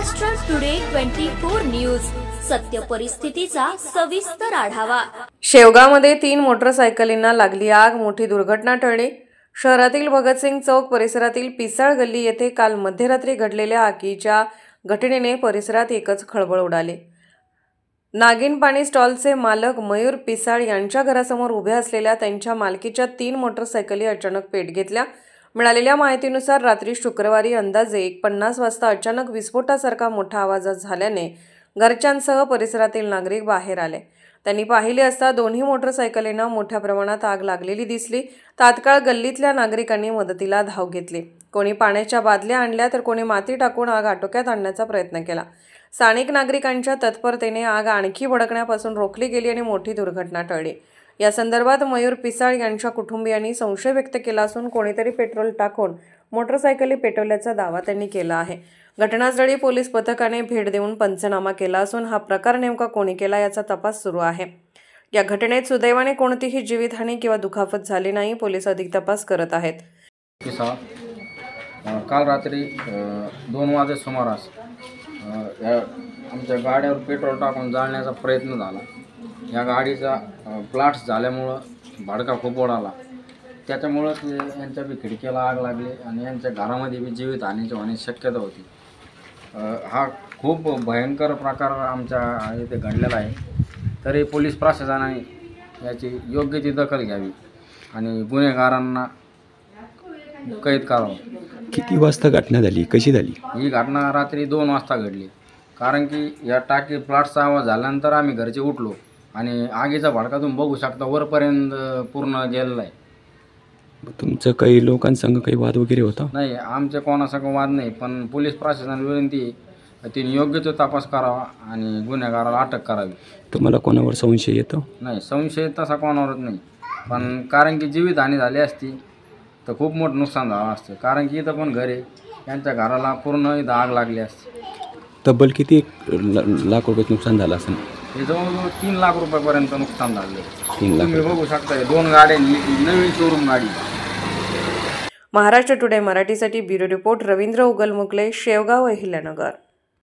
Maharashtra today 24 news, सत्य परिस्थितीचा सविस्तर आढावा। शेवगावमध्ये 3 मोटरसायकलींना लागली आग, मोठी दुर्घटना टळली। शहरातील भगतसिंग चौक परिसरातील पिसाळ गल्ली येथे काल मध्यरात्री घडलेल्या आगीच्या घटनेने परिसरात एकच खळबळ उडाली। नागिन पाणी स्टॉलचे मालक मयूर पिसाळ यांच्या घरासमोर उभ्या असलेल्या त्यांच्या मालकीच्या 3 मोटरसायकली अचानक पेट घेतल्या। मिळालेल्या माहितीनुसार रात्री शुक्रवारी अंदाजे 1:50 वाजता अचानक विस्फोटासारखा मोठा आवाज झाल्याने घरच्यांसह परिसरातील नागरिक बाहेर आले। त्यांनी पाहिले असता दोन्ही मोटरसायकलींना मोठ्या प्रमाणात आग लागलेली दिसली। तात्काळ गल्लीतल्या नागरिकांनी मदतीला धाव घेतली। कोणी पाण्याच्या बादल्या आणल्या तर कोणी माती टाकून आग आटोक्यात आणण्याचा प्रयत्न केला। स्थानिक नागरिकांच्या तत्परतेने आग आणखी भडकण्यापासून रोखली गेली आणि मोठी दुर्घटना टळली। या संदर्भात मयूर पिसाळ यांच्या कुटुंबियांनी संशय व्यक्त केला असून कोणीतरी पेट्रोल टाकून मोटरसायकली पेटवल्याचा दावा त्यांनी केला आहे। घटनास्थळी पोलीस पथकाने भेट देऊन पंचनामा केला असून हा प्रकार नेमका कोणी केला याचा तपास सुरू आहे। या घटनेत सुदैवाने कोणतीही जीवितहानी किंवा दुखापत झाली नाही। पोलीस अधिक तपास करत आहेत। काल रात्री 2 वाजे सुमारास आमच्या गाड्यावर पेट्रोल टाकून जाळण्याचा प्रयत्न झाला। या गाडीचा ब्लास्ट झाल्यामुळं भडका खूप उडाला। त्याच्यामुळं यांच्या बी खिडकीला आग लागली आणि यांच्या घरामध्ये बी जीवितहानीची होण्याची शक्यता होती। हा खूप भयंकर प्रकार आमच्या इथे घडलेला आहे। तरी पोलीस प्रशासनाने याची योग्य ती दखल घ्यावी आणि गुन्हेगारांना कैद करावं। किती वाजता घटना झाली, कशी झाली? ही घटना रात्री 2 वाजता घडली। कारण की या टाकी ब्लास्टचा आवाज झाल्यानंतर आम्ही घरचे उठलो आणि आगीचा भडका तुम्ही बघू शकता वरपर्यंत पूर्ण गेलेला आहे। तुमचं काही लोकांसंग काही वाद वगैरे होता? नाही, आमचे कोणासंग वाद नाही, पण पोलीस प्रशासनाला विनंती आहे तिने योग्य तो तपास करावा आणि गुन्हेगाराला अटक करावी। तुम्हाला कोणावर संशय येतो? नाही, संशय तसा कोणावरच नाही, पण कारण की जीवितहानी झाली असती तर खूप मोठं नुकसान झालं असतं। कारण की इथं पण घर आहे, त्यांच्या घराला पूर्ण इथं आग लागली असती। तब्बल किती लाख रुपये नुकसान झालं असेल? हे जवळजवळ 3 लाख रुपयापर्यंत नुकसान झालं। 3 लाख तुम्ही बघू शकता 2 गाड्यांनी नवीन शोरूम गाडी। महाराष्ट्र टुडे मराठीसाठी ब्युरो रिपोर्ट रवींद्र उगलमुगले, शेवगाव, अहिल्यानगर।